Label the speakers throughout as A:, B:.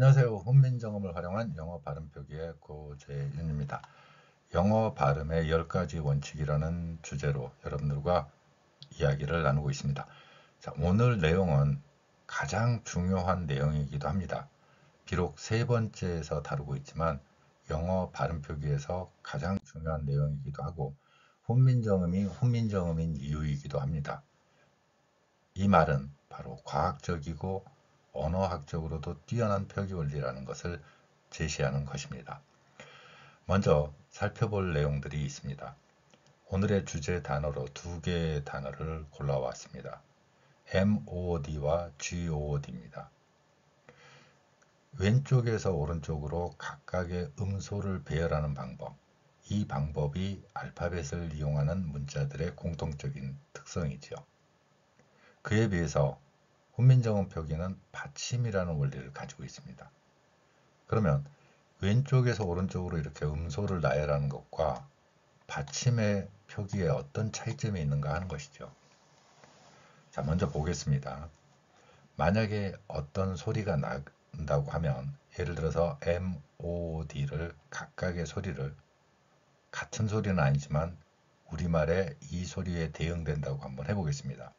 A: 안녕하세요. 훈민정음을 활용한 영어 발음 표기의 고재윤입니다. 영어 발음의 10가지 원칙이라는 주제로 여러분들과 이야기를 나누고 있습니다. 자, 오늘 내용은 가장 중요한 내용이기도 합니다. 비록 세 번째에서 다루고 있지만 영어 발음 표기에서 가장 중요한 내용이기도 하고 훈민정음이 훈민정음인 이유이기도 합니다. 이 말은 바로 과학적이고 언어학적으로도 뛰어난 표기 원리라는 것을 제시하는 것입니다. 먼저 살펴볼 내용들이 있습니다. 오늘의 주제 단어로 두 개의 단어를 골라왔습니다. MOOD와 GOOD입니다. 왼쪽에서 오른쪽으로 각각의 음소를 배열하는 방법, 이 방법이 알파벳을 이용하는 문자들의 공통적인 특성이지요. 그에 비해서 훈민정음 표기는 받침이라는 원리를 가지고 있습니다. 그러면 왼쪽에서 오른쪽으로 이렇게 음소를 나열하는 것과 받침의 표기에 어떤 차이점이 있는가 하는 것이죠. 자, 먼저 보겠습니다. 만약에 어떤 소리가 난다고 하면 예를 들어서 M, O, D를 각각의 소리를 같은 소리는 아니지만 우리말에 이 소리에 대응된다고 한번 해보겠습니다.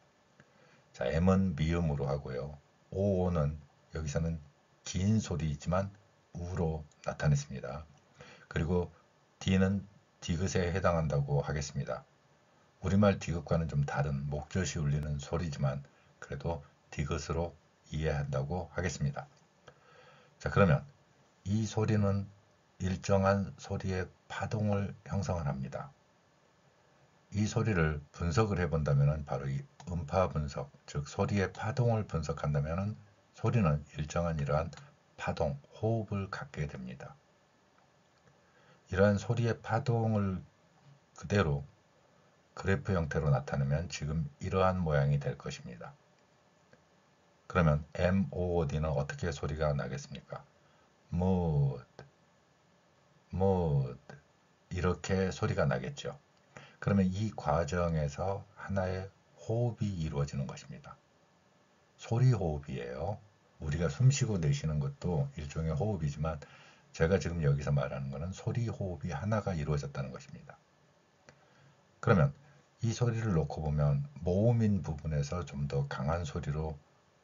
A: 자, M은 미음으로 하고요. OO는 여기서는 긴 소리이지만 우로 나타냈습니다. 그리고 D는 디귿에 해당한다고 하겠습니다. 우리말 디귿과는 좀 다른 목젖이 울리는 소리지만 그래도 디귿으로 이해한다고 하겠습니다. 자, 그러면 이 소리는 일정한 소리의 파동을 형성을 합니다. 이 소리를 분석을 해본다면 바로 이 음파 분석, 즉 소리의 파동을 분석한다면 소리는 일정한 이러한 파동, 호흡을 갖게 됩니다. 이러한 소리의 파동을 그대로 그래프 형태로 나타내면 지금 이러한 모양이 될 것입니다. 그러면 MOOD는 어떻게 소리가 나겠습니까? mood, mood 이렇게 소리가 나겠죠. 그러면 이 과정에서 하나의 호흡이 이루어지는 것입니다. 소리 호흡이에요. 우리가 숨 쉬고 내쉬는 것도 일종의 호흡이지만 제가 지금 여기서 말하는 것은 소리 호흡이 하나가 이루어졌다는 것입니다. 그러면 이 소리를 놓고 보면 모음인 부분에서 좀 더 강한 소리로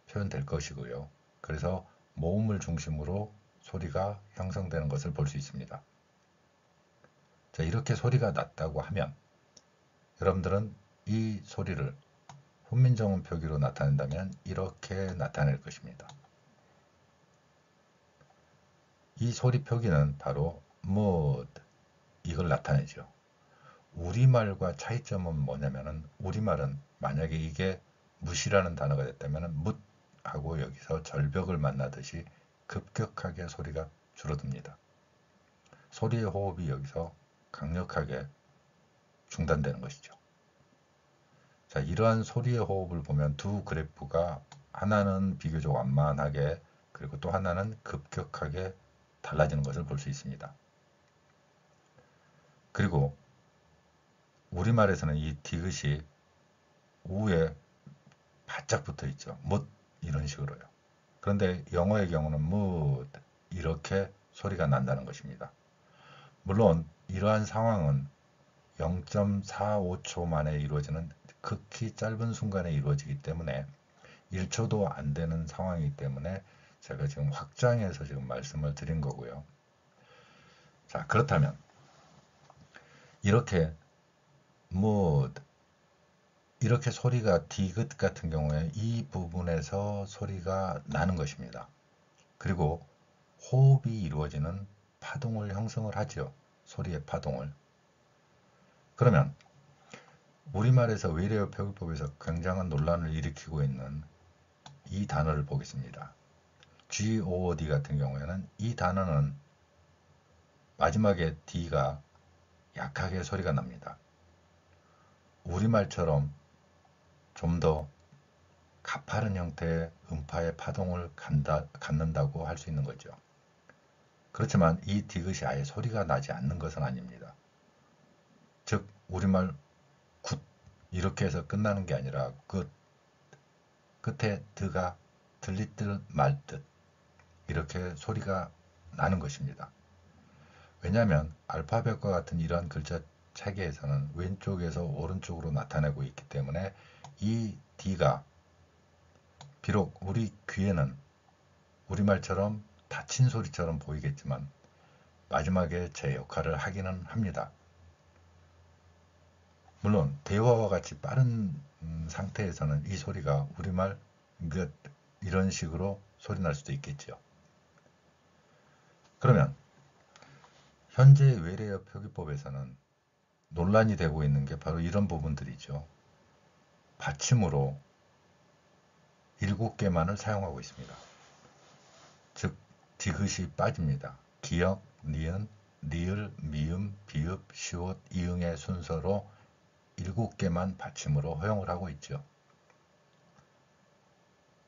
A: 표현될 것이고요. 그래서 모음을 중심으로 소리가 형성되는 것을 볼 수 있습니다. 자, 이렇게 소리가 났다고 하면 여러분들은 이 소리를 훈민정음 표기로 나타낸다면 이렇게 나타낼 것입니다. 이 소리 표기는 바로 mood 이걸 나타내죠. 우리말과 차이점은 뭐냐면은 우리말은 만약에 이게 묻이라는 단어가 됐다면 묻하고 여기서 절벽을 만나듯이 급격하게 소리가 줄어듭니다. 소리의 호흡이 여기서 강력하게 중단되는 것이죠. 자, 이러한 소리의 호흡을 보면 두 그래프가 하나는 비교적 완만하게 그리고 또 하나는 급격하게 달라지는 것을 볼 수 있습니다. 그리고 우리말에서는 이 디귿이 우에 바짝 붙어 있죠. 못 이런 식으로요. 그런데 영어의 경우는 mood 이렇게 소리가 난다는 것입니다. 물론 이러한 상황은 0.45초 만에 이루어지는 극히 짧은 순간에 이루어지기 때문에 1초도 안 되는 상황이기 때문에 제가 지금 확장해서 지금 말씀을 드린 거고요. 자, 그렇다면 이렇게 mood 이렇게 소리가 디귿 같은 경우에 이 부분에서 소리가 나는 것입니다. 그리고 호흡이 이루어지는 파동을 형성을 하죠. 소리의 파동을. 그러면 우리말에서 외래어 표기법에서 굉장한 논란을 일으키고 있는 이 단어를 보겠습니다. GOOD 같은 경우에는 이 단어는 마지막에 D가 약하게 소리가 납니다. 우리말처럼 좀 더 가파른 형태의 음파의 파동을 갖는다고 할 수 있는 거죠. 그렇지만 이 디귿이 아예 소리가 나지 않는 것은 아닙니다. 즉 우리말 굿 이렇게 해서 끝나는 게 아니라 끝에 드가 들릴 듯 말 듯 이렇게 소리가 나는 것입니다. 왜냐하면 알파벳과 같은 이러한 글자 체계에서는 왼쪽에서 오른쪽으로 나타내고 있기 때문에 이 D가 비록 우리 귀에는 우리말처럼 닫힌 소리처럼 보이겠지만 마지막에 제 역할을 하기는 합니다. 물론 대화와 같이 빠른 상태에서는 이 소리가 우리말 이런 식으로 소리 날 수도 있겠죠. 그러면 현재 외래어 표기법에서는 논란이 되고 있는 게 바로 이런 부분들이죠. 받침으로 7개만을 사용하고 있습니다. 즉 디귿이 빠집니다. 기역, 니은, 리을, 미음, 비읍, 시옷, 이응의 순서로 7개만 받침으로 허용을 하고 있죠.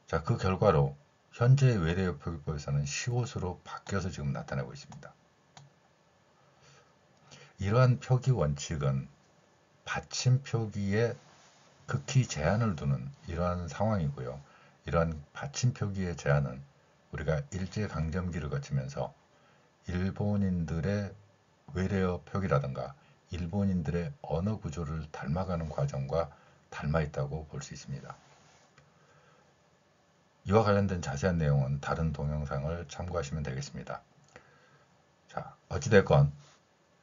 A: 자, 그 결과로 현재 외래어 표기법에서는 시옷으로 바뀌어서 지금 나타나고 있습니다. 이러한 표기 원칙은 받침 표기에 극히 제한을 두는 이러한 상황이고요. 이러한 받침 표기의 제한은 우리가 일제강점기를 거치면서 일본인들의 외래어 표기라든가 일본인들의 언어 구조를 닮아가는 과정과 닮아 있다고 볼 수 있습니다. 이와 관련된 자세한 내용은 다른 동영상을 참고하시면 되겠습니다. 자, 어찌됐건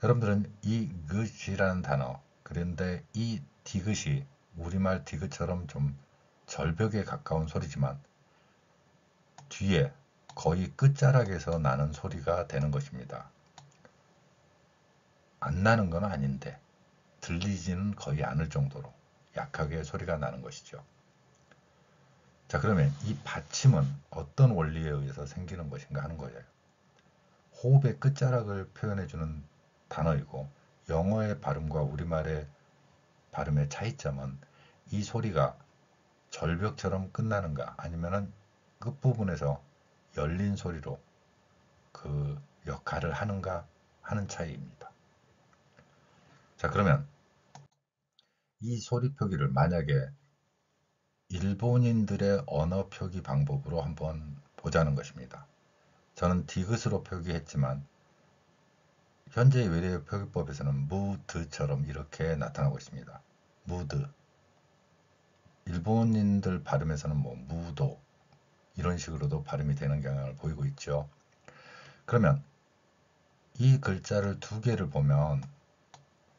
A: 여러분들은 이 것이라는 단어, 그런데 이 디귿이 우리말 디귿처럼 좀 절벽에 가까운 소리지만 뒤에 거의 끝자락에서 나는 소리가 되는 것입니다. 안 나는 건 아닌데 들리지는 거의 않을 정도로 약하게 소리가 나는 것이죠. 자, 그러면 이 받침은 어떤 원리에 의해서 생기는 것인가 하는 거예요. 호흡의 끝자락을 표현해주는 단어이고 영어의 발음과 우리말의 발음의 차이점은 이 소리가 절벽처럼 끝나는가 아니면은 끝부분에서 열린 소리로 그 역할을 하는가 하는 차이입니다. 자, 그러면 이 소리 표기를 만약에 일본인들의 언어 표기 방법으로 한번 보자는 것입니다. 저는 디귿으로 표기했지만 현재 외래어 표기법에서는 무드처럼 이렇게 나타나고 있습니다. 무드. 일본인들 발음에서는 무도 이런 식으로도 발음이 되는 경향을 보이고 있죠. 그러면 이 글자를 2개를 보면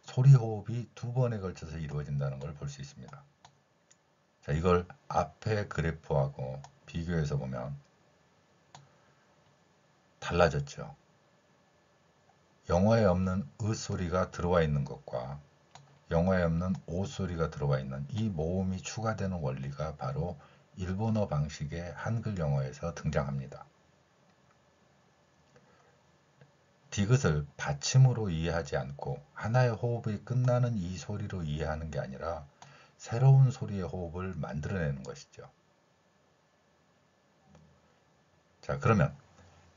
A: 소리 호흡이 2번에 걸쳐서 이루어진다는 걸 볼 수 있습니다. 자, 이걸 앞에 그래프하고 비교해서 보면 달라졌죠. 영어에 없는 으 소리가 들어와 있는 것과 영어에 없는 오 소리가 들어와 있는 이 모음이 추가되는 원리가 바로 일본어 방식의 한글 영어에서 등장합니다. 디귿을 받침으로 이해하지 않고 하나의 호흡이 끝나는 이 소리로 이해하는 게 아니라 새로운 소리의 호흡을 만들어내는 것이죠. 자, 그러면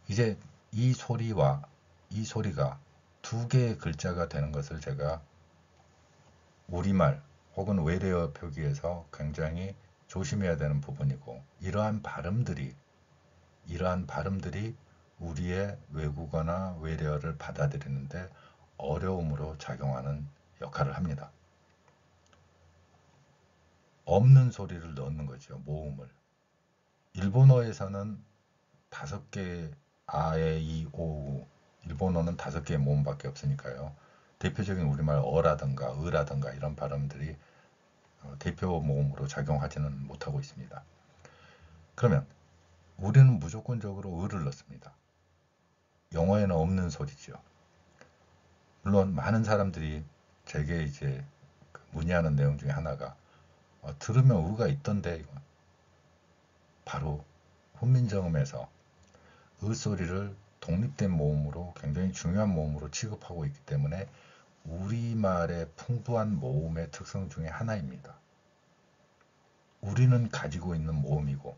A: 이제 이 소리와 이 소리가 2개의 글자가 되는 것을 제가 우리말 혹은 외래어 표기에서 굉장히 조심해야 되는 부분이고 이러한 발음들이 우리의 외국어나 외래어를 받아들이는데 어려움으로 작용하는 역할을 합니다. 없는 소리를 넣는 거죠. 모음을. 일본어에서는 5개 아에 이 오 일본어는 5개의 모음밖에 없으니까요. 대표적인 우리말 어라든가 으라든가 이런 발음들이 대표 모음으로 작용하지는 못하고 있습니다. 그러면 우리는 무조건적으로 을을 넣습니다. 영어에는 없는 소리죠. 물론 많은 사람들이 제게 이제 문의하는 내용 중에 하나가 들으면 우가 있던데 이거. 바로 훈민정음에서 으 소리를 독립된 모음으로 굉장히 중요한 모음으로 취급하고 있기 때문에 우리말의 풍부한 모음의 특성 중에 하나입니다. 우리는 가지고 있는 모음이고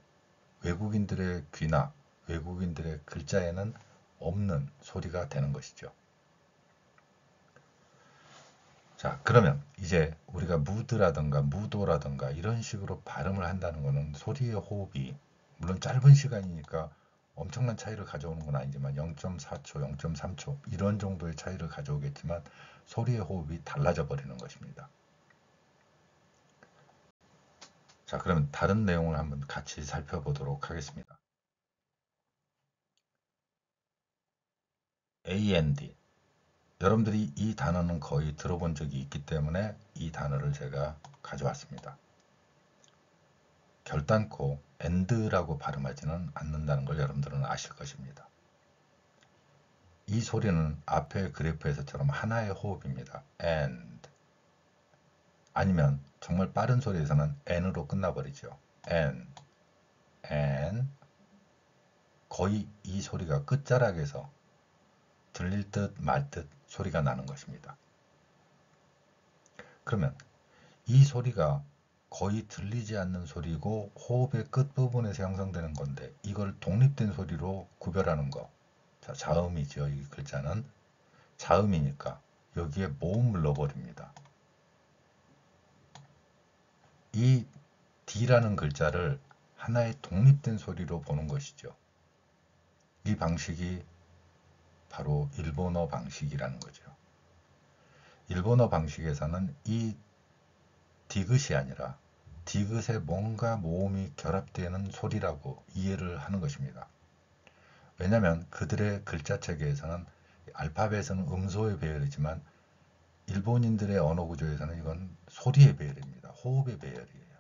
A: 외국인들의 귀나 외국인들의 글자에는 없는 소리가 되는 것이죠. 자, 그러면 이제 우리가 무드라든가 무도라든가 이런 식으로 발음을 한다는 것은 소리의 호흡이 물론 짧은 시간이니까 엄청난 차이를 가져오는 건 아니지만 0.4초, 0.3초 이런 정도의 차이를 가져오겠지만 소리의 호흡이 달라져 버리는 것입니다. 자, 그러면 다른 내용을 한번 같이 살펴보도록 하겠습니다. AND. 여러분들이 이 단어는 거의 들어본 적이 있기 때문에 이 단어를 제가 가져왔습니다. 결단코 AND라고 발음하지는 않는다는 걸 여러분들은 아실 것입니다. 이 소리는 앞의 그래프에서처럼 하나의 호흡입니다. AND. 아니면 정말 빠른 소리에서는 N으로 끝나버리죠. N, N. 거의 이 소리가 끝자락에서 들릴 듯 말 듯 소리가 나는 것입니다. 그러면 이 소리가 거의 들리지 않는 소리고 호흡의 끝부분에서 형성되는 건데 이걸 독립된 소리로 구별하는 거. 자, 자음이죠. 이 글자는 자음이니까 여기에 모음을 넣어버립니다. 이 D라는 글자를 하나의 독립된 소리로 보는 것이죠. 이 방식이 바로 일본어 방식이라는 거죠. 일본어 방식에서는 이 디귿이 아니라 디귿에 뭔가 모음이 결합되는 소리라고 이해를 하는 것입니다. 왜냐하면 그들의 글자 체계에서는 알파벳은 음소의 배열이지만 일본인들의 언어 구조에서는 이건 소리의 배열입니다. 호흡의 배열이에요.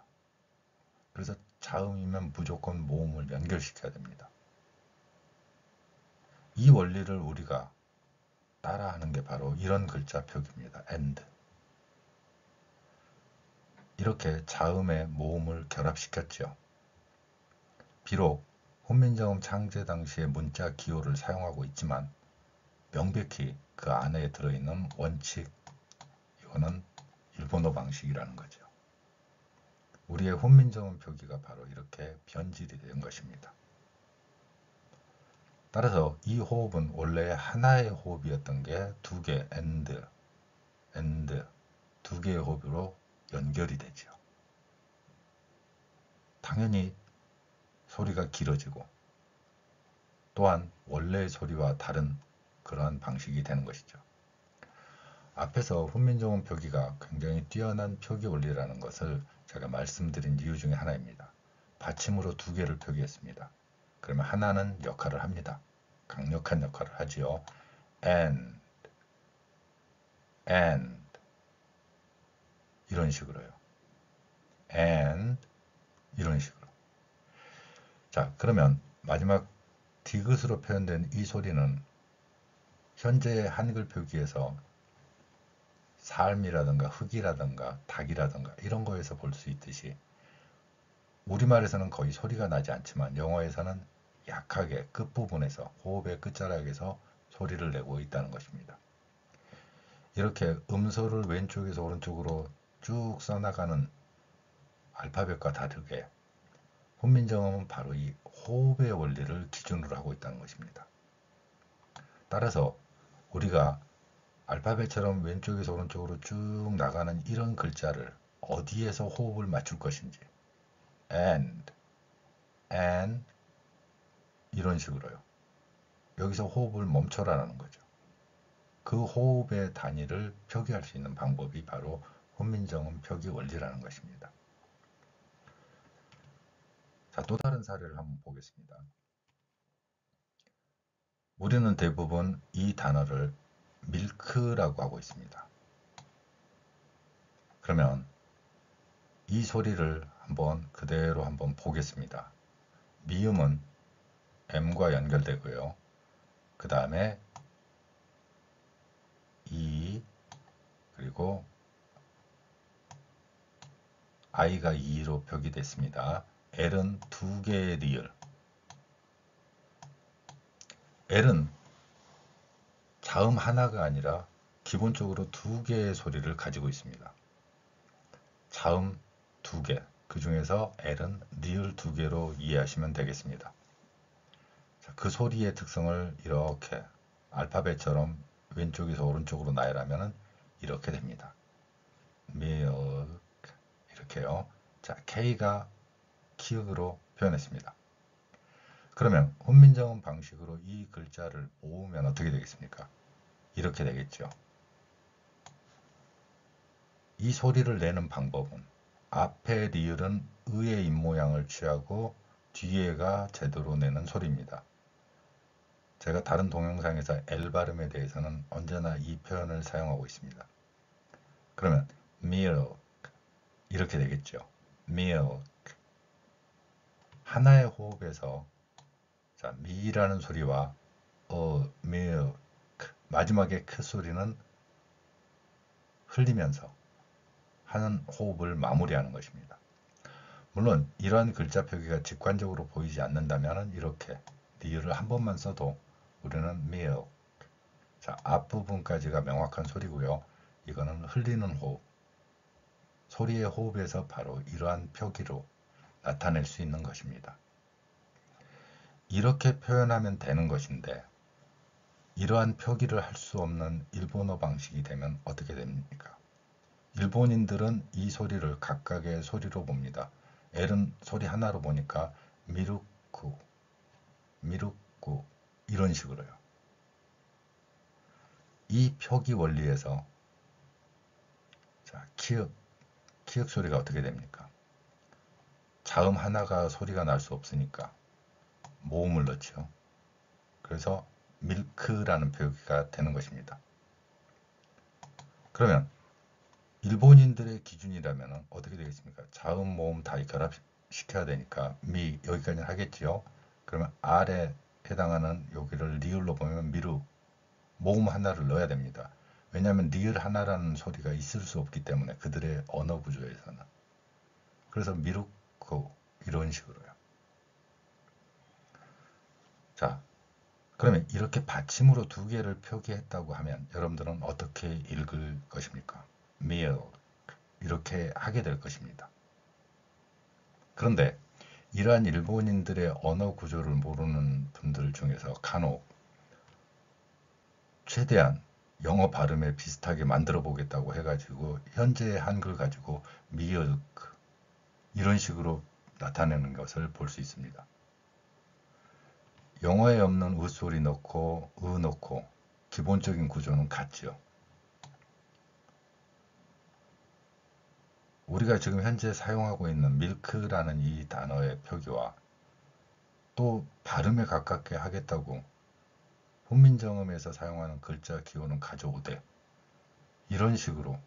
A: 그래서 자음이면 무조건 모음을 연결시켜야 됩니다. 이 원리를 우리가 따라하는 게 바로 이런 글자 표기입니다. AND. 이렇게 자음에 모음을 결합시켰죠. 비록 훈민정음 창제 당시의 문자 기호를 사용하고 있지만 명백히 그 안에 들어있는 원칙, 이거는 일본어 방식이라는 거죠. 우리의 훈민정음 표기가 바로 이렇게 변질이 된 것입니다. 따라서 이 호흡은 원래 하나의 호흡이었던 게 두 개, AND, 두 개의 호흡으로 연결이 되죠. 당연히 소리가 길어지고 또한 원래의 소리와 다른 그러한 방식이 되는 것이죠. 앞에서 훈민정음 표기가 굉장히 뛰어난 표기 원리라는 것을 제가 말씀드린 이유 중에 하나입니다. 받침으로 두 개를 표기했습니다. 그러면 하나는 역할을 합니다. 강력한 역할을 하지요. and 이런 식으로요. and 이런 식으로. 자, 그러면 마지막 디귿으로 표현된 이 소리는 현재 한글 표기에서 삶이라든가 흙이라든가 닭이라든가 이런 거에서 볼 수 있듯이 우리말에서는 거의 소리가 나지 않지만 영어에서는 약하게 끝부분에서 호흡의 끝자락에서 소리를 내고 있다는 것입니다. 이렇게 음소를 왼쪽에서 오른쪽으로 쭉 써나가는 알파벳과 다르게 훈민정음은 바로 이 호흡의 원리를 기준으로 하고 있다는 것입니다. 따라서 우리가 알파벳처럼 왼쪽에서 오른쪽으로 쭉 나가는 이런 글자를 어디에서 호흡을 맞출 것인지 and 이런 식으로요. 여기서 호흡을 멈춰라라는 거죠. 그 호흡의 단위를 표기할 수 있는 방법이 바로 훈민정음 표기 원리라는 것입니다. 자, 또 다른 사례를 한번 보겠습니다. 우리는 대부분 이 단어를 밀크라고 하고 있습니다. 그러면 이 소리를 한번 그대로 한번 보겠습니다. 미음은 M과 연결되고요. 그 다음에 E 그리고 I가 E로 표기됐습니다. L은 두 개의 리을. L은 자음 하나가 아니라 기본적으로 두 개의 소리를 가지고 있습니다. 자음 두 개, 그 중에서 L은 리을 두 개로 이해하시면 되겠습니다. 자, 그 소리의 특성을 이렇게 알파벳처럼 왼쪽에서 오른쪽으로 나열하면 이렇게 됩니다. milk 이렇게요. 자, K가 키읔으로 표현했습니다. 그러면 훈민정음 방식으로 이 글자를 모으면 어떻게 되겠습니까? 이렇게 되겠죠. 이 소리를 내는 방법은 앞에 리을은 의의 입모양을 취하고 뒤에가 제대로 내는 소리입니다. 제가 다른 동영상에서 L 발음에 대해서는 언제나 이 표현을 사용하고 있습니다. 그러면 milk 이렇게 되겠죠. milk 하나의 호흡에서 자, 미라는 소리와 milk 마지막에 크 소리는 흘리면서 하는 호흡을 마무리하는 것입니다. 물론 이러한 글자 표기가 직관적으로 보이지 않는다면 이렇게 리을을 한 번만 써도 우리는 milk 자, 앞부분까지가 명확한 소리고요. 이거는 흘리는 호흡 소리의 호흡에서 바로 이러한 표기로 나타낼 수 있는 것입니다. 이렇게 표현하면 되는 것인데 이러한 표기를 할 수 없는 일본어 방식이 되면 어떻게 됩니까? 일본인들은 이 소리를 각각의 소리로 봅니다. L은 소리 하나로 보니까 미루쿠, 미루쿠 이런 식으로요. 이 표기 원리에서 자, 키읔 소리가 어떻게 됩니까? 자음 하나가 소리가 날 수 없으니까 모음을 넣죠. 그래서 밀크라는 표기가 되는 것입니다. 그러면 일본인들의 기준이라면 어떻게 되겠습니까? 자음, 모음 다 결합시켜야 되니까 미 여기까지는 하겠지요. 그러면 R에 해당하는 여기를 리을로 보면 미루 모음 하나를 넣어야 됩니다. 왜냐하면 리을 하나라는 소리가 있을 수 없기 때문에 그들의 언어 구조에서는 그래서 미루코 이런 식으로요. 자, 그러면 이렇게 받침으로 두 개를 표기했다고 하면 여러분들은 어떻게 읽을 것입니까? milk 이렇게 하게 될 것입니다. 그런데 이러한 일본인들의 언어 구조를 모르는 분들 중에서 간혹 최대한 영어 발음에 비슷하게 만들어 보겠다고 해가지고 현재의 한글 가지고 milk 이런 식으로 나타내는 것을 볼 수 있습니다. 영어에 없는 으 소리 넣고 으 넣고 기본적인 구조는 같죠. 우리가 지금 현재 사용하고 있는 밀크라는 이 단어의 표기와 또 발음에 가깝게 하겠다고 훈민정음에서 사용하는 글자 기호는 가져오되 이런 식으로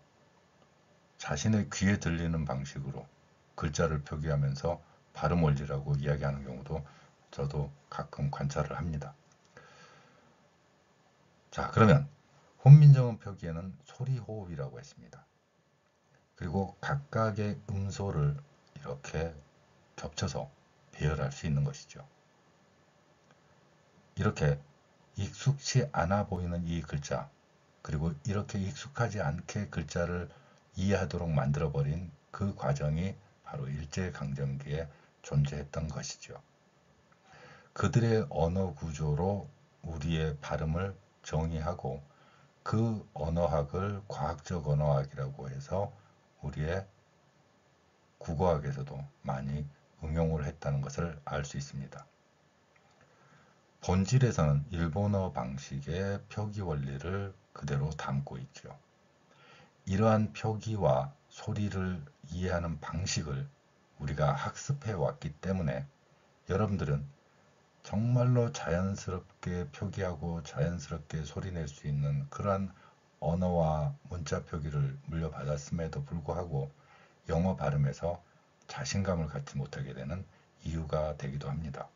A: 자신의 귀에 들리는 방식으로 글자를 표기하면서 발음 원리라고 이야기하는 경우도 저도 가끔 관찰을 합니다. 자, 그러면 훈민정음 표기에는 소리호흡이라고 했습니다. 그리고 각각의 음소를 이렇게 겹쳐서 배열할 수 있는 것이죠. 이렇게 익숙치 않아 보이는 이 글자, 그리고 이렇게 익숙하지 않게 글자를 이해하도록 만들어버린 그 과정이 바로 일제강점기에 존재했던 것이죠. 그들의 언어 구조로 우리의 발음을 정의하고 그 언어학을 과학적 언어학이라고 해서 우리의 국어학에서도 많이 응용을 했다는 것을 알 수 있습니다. 본질에서는 일본어 방식의 표기 원리를 그대로 담고 있죠. 이러한 표기와 소리를 이해하는 방식을 우리가 학습해 왔기 때문에 여러분들은 정말로 자연스럽게 표기하고 자연스럽게 소리낼 수 있는 그러한 언어와 문자 표기를 물려받았음에도 불구하고 영어 발음에서 자신감을 갖지 못하게 되는 이유가 되기도 합니다.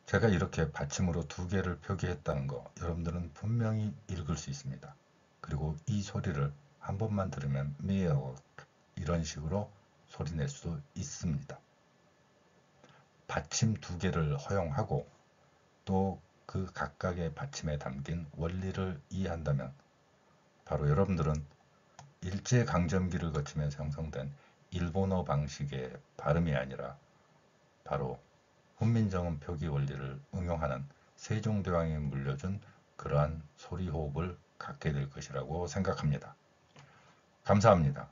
A: 제가 이렇게 받침으로 두 개를 표기했다는 거 여러분들은 분명히 읽을 수 있습니다. 그리고 이 소리를 한 번만 들으면 milk 이런 식으로 소리낼 수 있습니다. 받침 두 개를 허용하고 또 그 각각의 받침에 담긴 원리를 이해한다면 바로 여러분들은 일제강점기를 거치면서 형성된 일본어 방식의 발음이 아니라 바로 훈민정음 표기 원리를 응용하는 세종대왕이 물려준 그러한 소리호흡을 갖게 될 것이라고 생각합니다. 감사합니다.